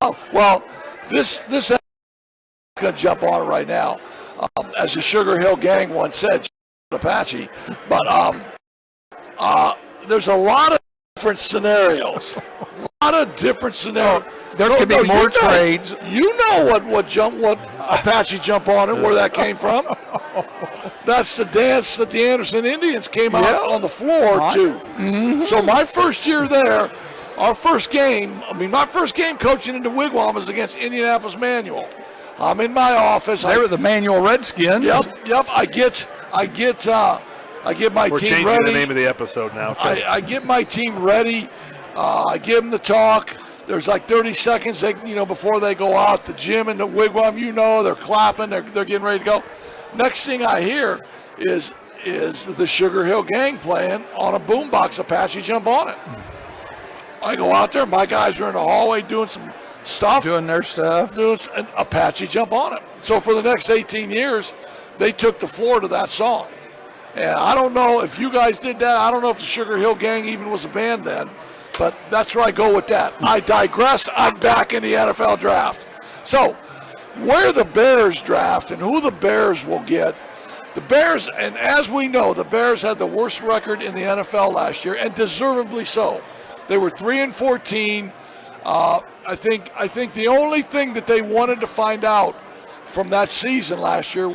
Hello. Well, this is going to jump on it right now. As the Sugar Hill Gang once said, Apache. But there's a lot of different scenarios. There could be more trades. You know what Apache jump on and where that came from. That's the dance that the Anderson Indians came out on the floor to. Mm-hmm. So my first year there, my first game coaching in the Wigwam was against Indianapolis Manual. I'm in my office. They were the Manual Redskins. Yep. I get my We're team ready. We're changing the name of the episode now. Okay. I get my team ready. I give them the talk. There's like 30 seconds, before they go out. The gym and the Wigwam, they're clapping. They're getting ready to go. Next thing I hear is the Sugar Hill Gang playing on a boombox. Apache jump on it. I go out there. My guys are in the hallway doing some stuff. Doing their stuff. And Apache jump on it. So for the next 18 years, they took the floor to that song. And I don't know if you guys did that. I don't know if the Sugar Hill Gang even was a band then. But that's where I go with that. I digress. I'm back in the NFL draft. So where the Bears draft and who the Bears will get, the Bears, and as we know, the Bears had the worst record in the NFL last year, and deservedly so. They were 3-14. I think the only thing that they wanted to find out from that season last year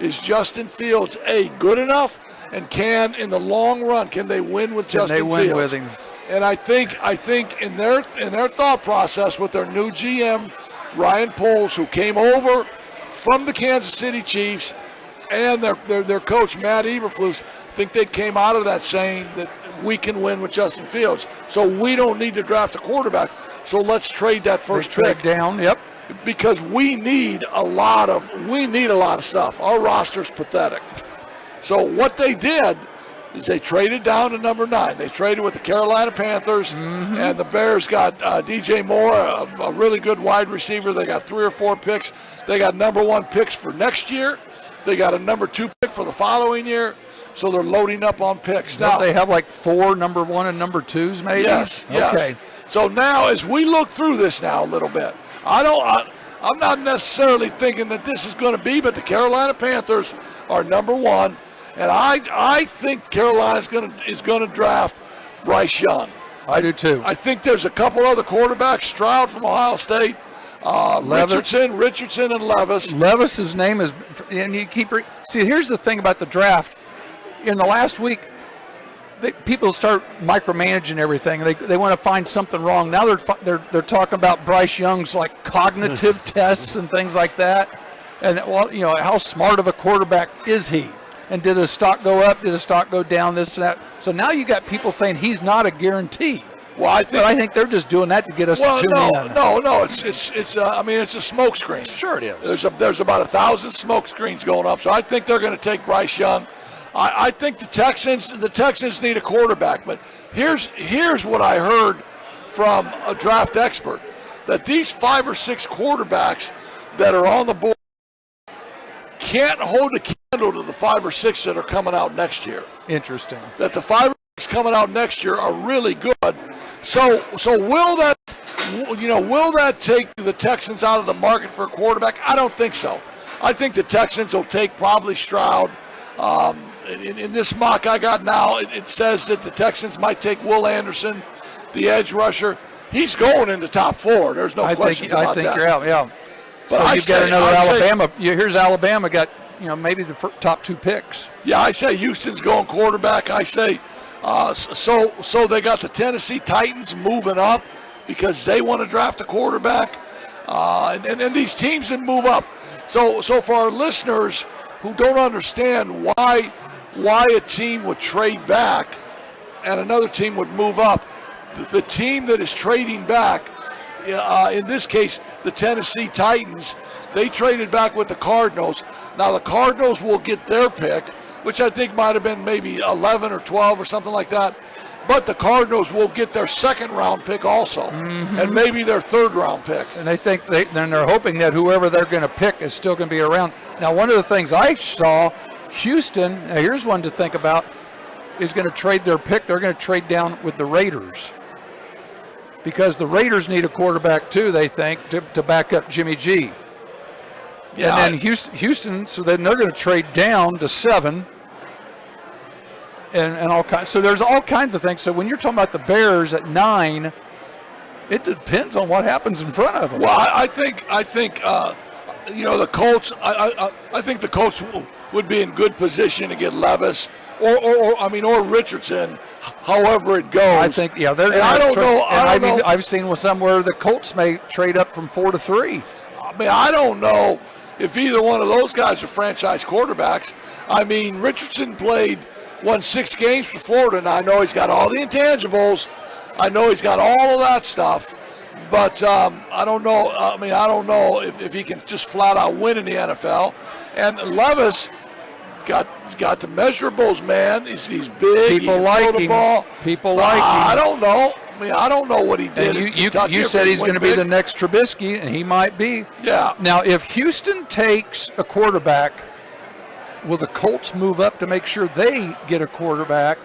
is Justin Fields good enough, and in the long run, can they win with Justin Fields? Can they win with him? And I think in their thought process with their new GM, Ryan Poles, who came over from the Kansas City Chiefs, and their coach, Matt Eberflus, I think they came out of that saying that we can win with Justin Fields. So we don't need to draft a quarterback. So let's trade that first pick. Trade down, yep. Because we need a lot of stuff. Our roster's pathetic. So what they did is they traded down to number 9. They traded with the Carolina Panthers, and the Bears got DJ Moore, a really good wide receiver. They got 3 or 4 picks. They got number 1 picks for next year. They got a number 2 pick for the following year. So they're loading up on picks. Don't now they have like 4 number 1 and number 2s maybe? Yes. Okay. So now as we look through this now a little bit, I'm not necessarily thinking that this is going to be, but the Carolina Panthers are number 1. And I think Carolina is going to draft Bryce Young. I do too. I think there's a couple other quarterbacks, Stroud from Ohio State, Richardson and Levis. Levis's name is, and you see. Here's the thing about the draft. In the last week, people start micromanaging everything. They want to find something wrong. Now they're talking about Bryce Young's like cognitive tests and things like that. And how smart of a quarterback is he? And did his stock go up? Did his stock go down? This and that. So now you got people saying he's not a guarantee. Well, I think they're just doing that to get us to tune in. No. It's a smoke screen. Sure it is. There's about 1,000 smoke screens going up. So I think they're going to take Bryce Young. I think the Texans need a quarterback. But here's what I heard from a draft expert, that these 5 or 6 quarterbacks that are on the board can't hold a candle to the 5 or 6 that are coming out next year. Interesting. That the 5 or 6 coming out next year are really good. So will that take the Texans out of the market for a quarterback? I don't think so. I think the Texans will take probably Stroud. In this mock I got now, it says that the Texans might take Will Anderson, the edge rusher. He's going in the top 4. There's no question about that. I think you're out, yeah. But so you've got another Alabama. Here's Alabama got, maybe the top 2 picks. Yeah, I say Houston's going quarterback. I say so they got the Tennessee Titans moving up because they want to draft a quarterback. And these teams that move up. So for our listeners who don't understand why a team would trade back and another team would move up, the team that is trading back, in this case, the Tennessee Titans. They traded back with the Cardinals. Now the Cardinals will get their pick, which I think might have been maybe 11 or 12 or something like that. But the Cardinals will get their second-round pick also, and maybe their third-round pick. And they think then they're hoping that whoever they're going to pick is still going to be around. Now, one of the things I saw, Houston, now here's one to think about, is going to trade their pick. They're going to trade down with the Raiders because the Raiders need a quarterback too, they think, to back up Jimmy G. Yeah, and then Houston, so then they're going to trade down to 7. And all kinds. So there's all kinds of things. So when you're talking about the Bears at 9, it depends on what happens in front of them. Well, I think the Colts. I think the Colts would be in good position to get Levis or Richardson, however it goes. I think they're. I don't know. I've seen somewhere the Colts may trade up from 4 to 3. I mean, I don't know if either one of those guys are franchise quarterbacks. I mean, Richardson won 6 games for Florida, and I know he's got all the intangibles. I know he's got all of that stuff, but I don't know. I mean, I don't know if he can just flat out win in the NFL. And Levis got the measurables, man. He's big. People like him. Ball. People like him. I don't know. I mean, I don't know what he did. And you said he's going to be the next Trubisky, and he might be. Yeah. Now, if Houston takes a quarterback, will the Colts move up to make sure they get a quarterback?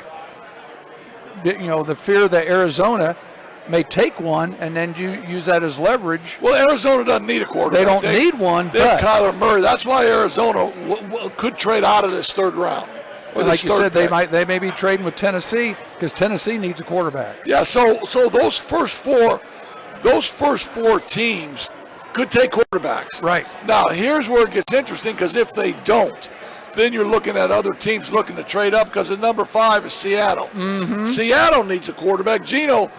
The fear that Arizona may take one and then you use that as leverage. Well, Arizona doesn't need a quarterback. They don't need one. They have Kyler Murray. That's why Arizona could trade out of this third round. Like you said, they may be trading with Tennessee because Tennessee needs a quarterback. Yeah. So those first four teams could take quarterbacks. Right. Now here's where it gets interesting because if they don't, then you're looking at other teams looking to trade up because at number 5 is Seattle. Mm-hmm. Seattle needs a quarterback. Geno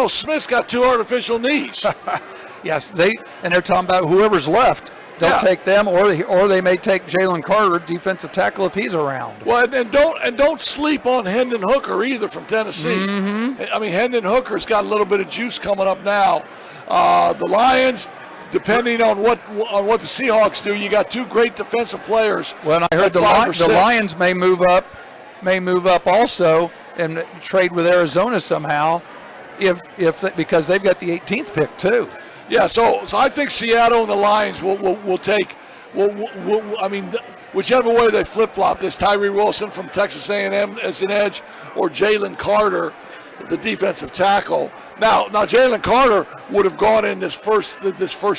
Smith's got 2 artificial knees. Yes, they're talking about whoever's left. They'll take them, or they may take Jalen Carter, defensive tackle, if he's around. Well, and don't sleep on Hendon Hooker either from Tennessee. Mm-hmm. I mean, Hendon Hooker's got a little bit of juice coming up now. The Lions, depending on what the Seahawks do, you got 2 great defensive players. Well, and I heard the Lions may move up also and trade with Arizona somehow, because they've got the 18th pick too. Yeah, so I think Seattle and the Lions will take. I mean, whichever way they flip-flop this, Tyree Wilson from Texas A&M as an edge, or Jalen Carter, the defensive tackle. Now Jalen Carter would have gone in this first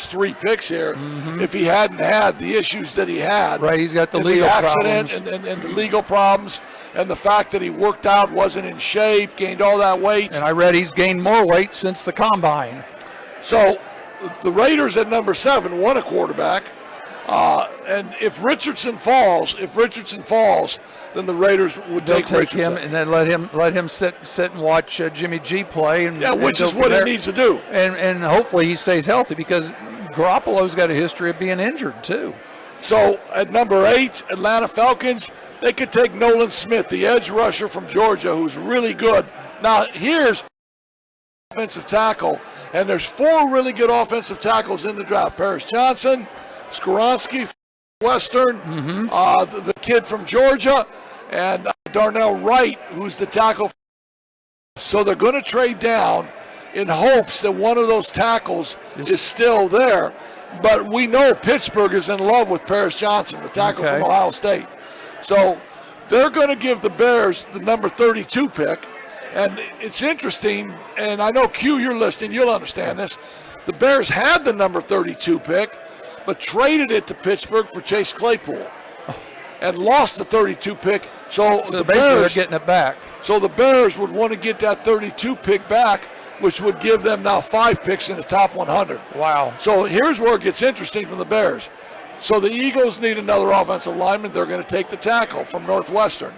3 picks here if he hadn't had the issues that he had. Right, he's got the legal accident problems. and the legal problems, and the fact that he worked out, wasn't in shape, gained all that weight. And I read he's gained more weight since the combine. So the Raiders at number 7 want a quarterback. And if Richardson falls, then the Raiders would take him and then let him sit and watch Jimmy G play. Which is what he needs to do. And hopefully he stays healthy because Garoppolo's got a history of being injured too. So at number 8, Atlanta Falcons, they could take Nolan Smith, the edge rusher from Georgia, who's really good. Now here's offensive tackle, and there's 4 really good offensive tackles in the draft. Paris Johnson, Skoronski from Western, the kid from Georgia, and Darnell Wright, who's the tackle. So they're going to trade down in hopes that one of those tackles is still there. But we know Pittsburgh is in love with Paris Johnson, the tackle from Ohio State. So they're going to give the Bears the number 32 pick. And it's interesting, and I know, Q, you're listening, you'll understand this. The Bears had the number 32 pick, but traded it to Pittsburgh for Chase Claypool and lost the 32 pick. So the Bears, they're getting it back. So the Bears would want to get that 32 pick back, which would give them now 5 picks in the top 100. Wow. So here's where it gets interesting from the Bears. So the Eagles need another offensive lineman. They're going to take the tackle from Northwestern.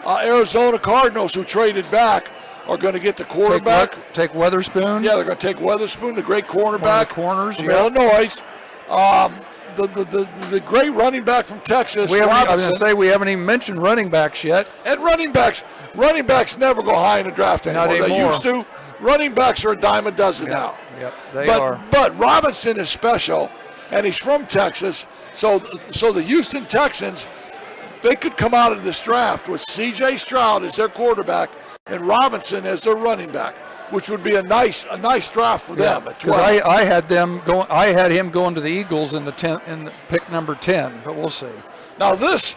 Arizona Cardinals, who traded back, are going to get the quarterback. Take Weatherspoon. Yeah, they're going to take Weatherspoon, the great cornerback corners from Illinois. The great running back from Texas. I was going to say we haven't even mentioned running backs yet. And running backs never go high in the draft anymore. They used to, running backs are a dime a dozen now. Yep, they are. But Robinson is special, and he's from Texas. So the Houston Texans, they could come out of this draft with C.J. Stroud as their quarterback and Robinson as their running back, which would be a nice draft for them at 12. Because I had them going. I had him going to the Eagles in the pick number 10, but we'll see. Now this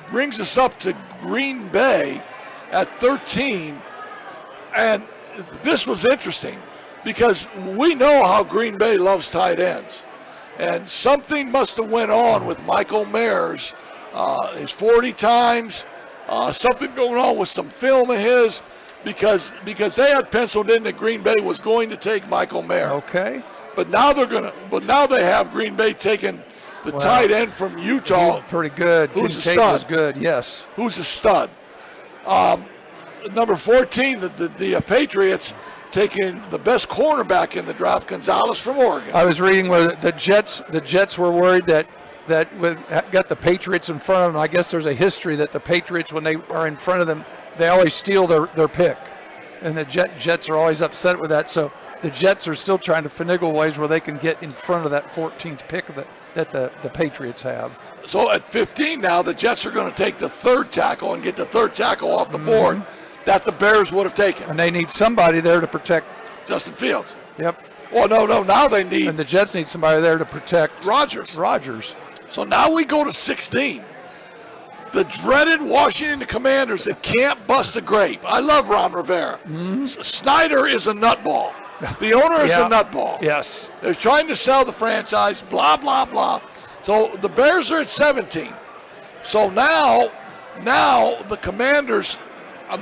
brings us up to Green Bay at 13, and this was interesting because we know how Green Bay loves tight ends, and something must have went on with Michael Mayer's his 40 times, something going on with some film of his, because they had penciled in that Green Bay was going to take Michael Mayer. Okay. But now they have Green Bay taking the tight end from Utah. Pretty good. Who's a Kincaid stud? was good, yes. Who's a stud? Number 14, the Patriots taking the best cornerback in the draft, Gonzalez from Oregon. I was reading where the Jets were worried that got the Patriots in front of them. I guess there's a history that the Patriots, when they are in front of them, they always steal their pick. And the Jets are always upset with that. So the Jets are still trying to finagle ways where they can get in front of that 14th pick that the Patriots have. So at 15 now, the Jets are going to take the third tackle and get the third tackle off the board that the Bears would have taken. And they need somebody there to protect Justin Fields. Yep. Well, no, now they need. And the Jets need somebody there to protect Rodgers. So now we go to 16. The dreaded Washington Commanders that can't bust a grape. I love Ron Rivera. Snyder is a nutball. The owner is a nutball. Yes. They're trying to sell the franchise, blah, blah, blah. So the Bears are at 17. So now the Commanders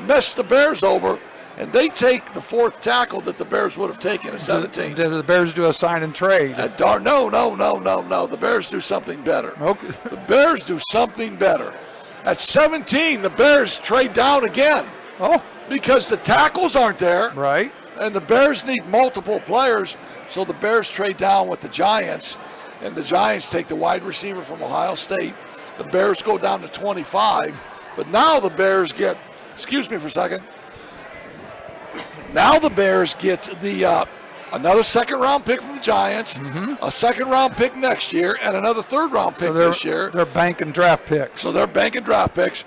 mess the Bears over, and they take the fourth tackle that the Bears would have taken at 17. Did the Bears do a sign and trade? No. The Bears do something better. Okay. The Bears do something better. At 17, the Bears trade down again. Oh. Because the tackles aren't there. Right. And the Bears need multiple players, so the Bears trade down with the Giants, and the Giants take the wide receiver from Ohio State. The Bears go down to 25, but now the Bears get, excuse me for a second, now the Bears get the another second-round pick from the Giants, a second-round pick next year, and another third-round pick this year. They're banking draft picks. So they're banking draft picks.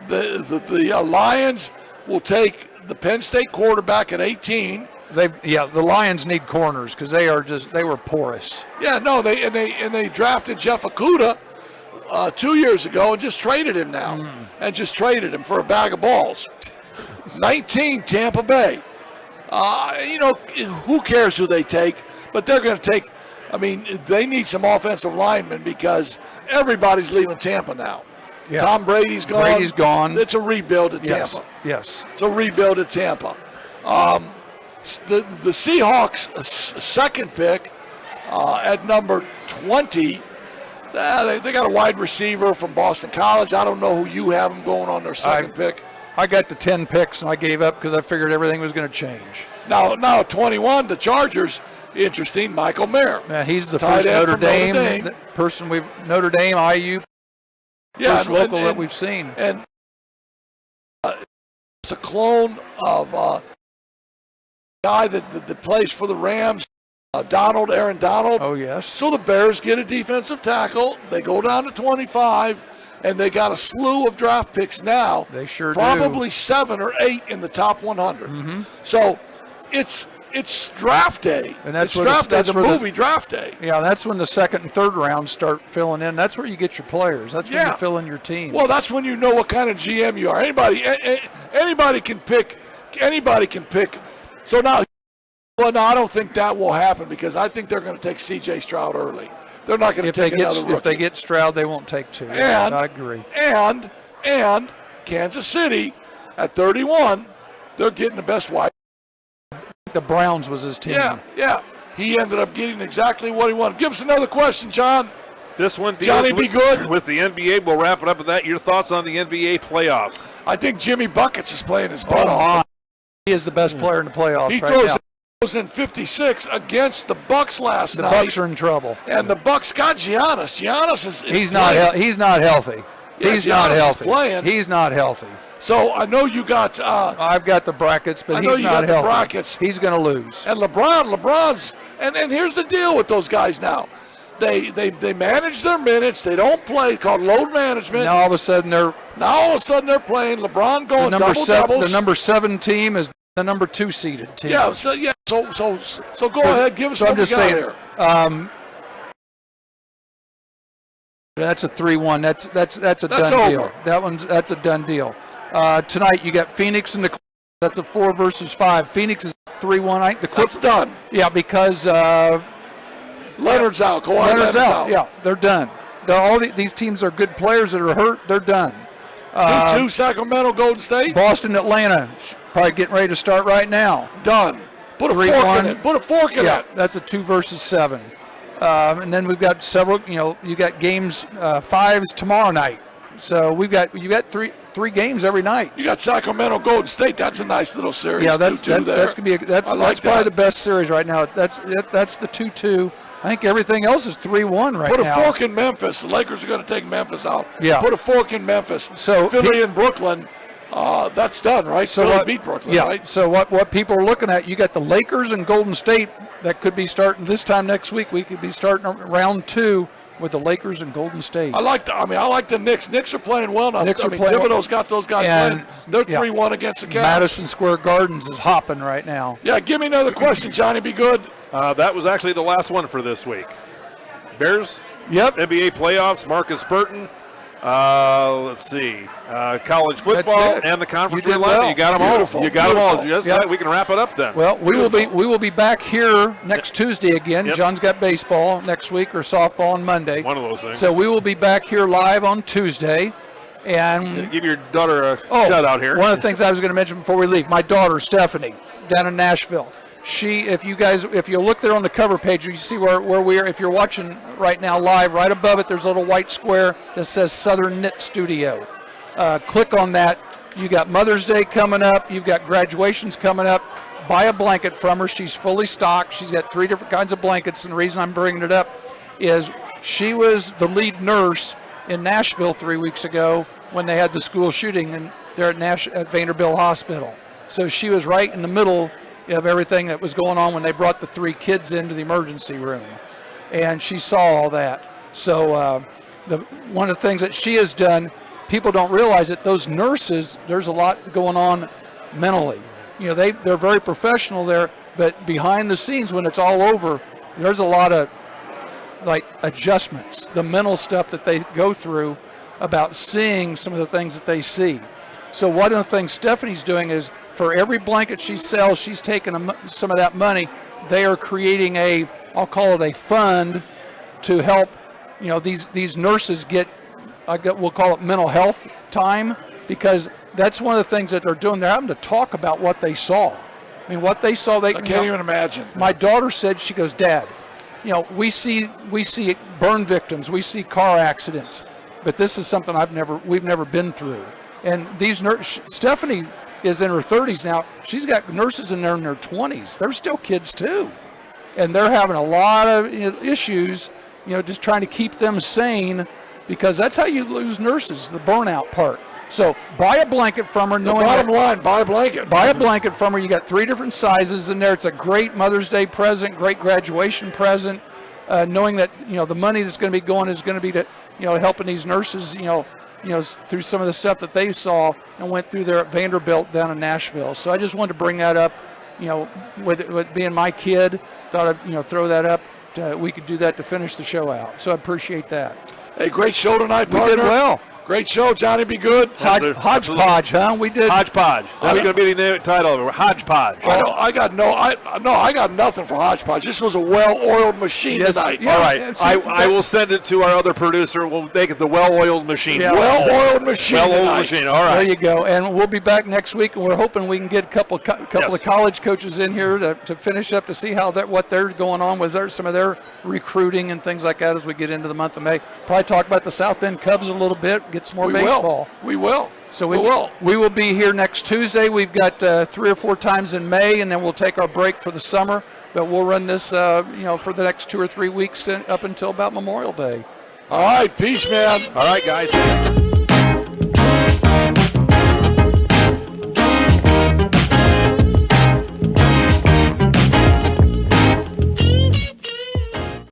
The Lions will take the Penn State quarterback at 18. The Lions need corners because they were porous. Yeah, no, they drafted Jeff Okudah 2 years ago and just traded him now, and just traded him for a bag of balls. 19, Tampa Bay. Who cares who they take? But they're going to take. I mean, they need some offensive linemen because everybody's leaving Tampa now. Yeah. Tom Brady's gone. It's a rebuild at Tampa. Yes. It's a rebuild at Tampa. The Seahawks' second pick at number 20, they got a wide receiver from Boston College. I don't know who you have them going on their second pick. I got the 10 picks, and I gave up because I figured everything was going to change. Now, 21, the Chargers, interesting, Michael Mayer. Yeah, he's the first Notre Dame person Notre Dame, IU, first local that we've seen. And it's a clone of a guy that plays for the Rams, Aaron Donald. Oh, yes. So the Bears get a defensive tackle. They go down to 25. And they got a slew of draft picks now. They sure probably 7 or 8 in the top 100. So it's draft day. And that's it's movie draft day. Yeah, that's when the second and third rounds start filling in. That's where you get your players. That's when you fill in your team. Well, that's when you know what kind of GM you are. Anybody can pick. Anybody can pick. So now, I don't think that will happen because I think they're going to take C.J. Stroud early. They're not going to take another rookie. If they get Stroud, they won't take two. And, I agree. And Kansas City at 31, they're getting the best wide. The Browns was his team. Yeah. He ended up getting exactly what he wanted. Give us another question, John. This one deals Johnny, be good. With the NBA. We'll wrap it up with that. Your thoughts on the NBA playoffs? I think Jimmy Buckets is playing his butt off. He is the best player in the playoffs. He throws in 56 against the Bucks last night. The Bucks are in trouble. And the Bucks got Giannis. Giannis is he's not healthy. Yeah, he's not healthy. Playing. He's not healthy. So I know you got. I've got the brackets, but I know he's you not got the healthy. brackets. He's going to lose. And LeBron's, and here's the deal with those guys now. They manage their minutes. They don't play, called load management. Now all of a sudden they're playing. LeBron going double doubles. The number 7 team is the number 2 seeded team. Yeah. So go ahead, give us so what I'm just we got saying, here. That's a 3-1. That's a done over. deal. That's a done deal. Tonight you got Phoenix and the Clippers. That's a 4 versus 5. Phoenix is 3-1. The Clippers done. Yeah, because Leonard's out. Kawhi Leonard's out. Yeah, they're done. These teams are good players that are hurt. They're done. 2-2 Sacramento, Golden State. Boston, Atlanta, probably getting ready to start right now. Done. Put a 3-1. fork in it. Put a fork in it. That's a 2 versus 7. And then we've got several. You got games 5s tomorrow night. So you got three games every night. You got Sacramento, Golden State. That's a nice little series. Yeah, that's gonna be that's probably the best series right now. That's the 2-2. I think everything else is 3-1 right now. Put a fork in Memphis. The Lakers are going to take Memphis out. Yeah. Put a fork in Memphis. So Philly and Brooklyn, that's done, right? So Philly beat Brooklyn, right? So what people are looking at, you got the Lakers and Golden State that could be starting this time next week. We could be starting round 2 with the Lakers and Golden State. I like the Knicks. Knicks are playing well now. Thibodeau's got those guys playing. They're 3-1 against the Cavs. Madison Square Gardens is hopping right now. Yeah, give me another question, Johnny. Be good. That was actually the last one for this week. Bears. Yep. NBA playoffs. Marcus Burton. Let's see. College football and the conference realignment. Well. You got them Beautiful. all. You got them all. Yep. Right. We can wrap it up then. Well, we will be back here next Tuesday again. Yep. John's got baseball next week or softball on Monday. One of those things. So we will be back here live on Tuesday. And give your daughter a shout out here. One of the things I was going to mention before we leave, my daughter Stephanie down in Nashville. If you look there on the cover page, you see where we are. If you're watching right now live, right above it, there's a little white square that says Southern Knit Studio. Click on that. You got Mother's Day coming up. You've got graduations coming up. Buy a blanket from her. She's fully stocked. She's got 3 different kinds of blankets. And the reason I'm bringing it up is she was the lead nurse in Nashville 3 weeks ago when they had the school shooting there at Vanderbilt Hospital. So she was right in the middle of everything that was going on when they brought the 3 kids into the emergency room. And she saw all that. So one of the things that she has done, people don't realize it, those nurses, there's a lot going on mentally. They're very professional there, but behind the scenes when it's all over, there's a lot of adjustments, the mental stuff that they go through about seeing some of the things that they see. So one of the things Stephanie's doing is for every blanket she sells, she's taking some of that money. They are creating I'll call it a fund to help, these nurses we'll call it mental health time, because that's one of the things that they're doing. They're having to talk about what they saw. I mean, what they saw, I can't even imagine. My daughter said, she goes, Dad, we see burn victims, we see car accidents, but this is something we've never been through. And Stephanie is in her 30s now. She's got nurses in their 20s. They're still kids too, and they're having a lot of issues. Just trying to keep them sane, because that's how you lose nurses, the burnout part. So buy a blanket from her. Bottom line, buy a blanket. Buy a blanket from her. You got 3 different sizes in there. It's a great Mother's Day present, great graduation present. Knowing that the money that's going to be going is going to be to helping these nurses through some of the stuff that they saw and went through there at Vanderbilt down in Nashville. So I just wanted to bring that up. With being my kid, thought I'd throw that up. We could do that to finish the show out. So I appreciate that. Hey, great show tonight, partner. We did well. Great show, Johnny. Be good. Hodgepodge, huh? We did. Hodgepodge. That's going to be the title of it. Hodgepodge. I got nothing for Hodgepodge. This was a well-oiled machine tonight. Yeah, all right. I will send it to our other producer. We'll make it the well-oiled machine. Yeah. Well-oiled machine. Well-oiled machine. All right. There you go. And we'll be back next week, and we're hoping we can get a couple of college coaches in here to finish up to see what they're going on with some of their recruiting and things like that as we get into the month of May. Probably talk about the South Bend Cubs a little bit. Get some more baseball. We will. So we will be here next Tuesday. We've got 3 or 4 times in May, and then we'll take our break for the summer. But we'll run this, for the next 2 or 3 weeks up until about Memorial Day. All right, peace, man. All right, guys.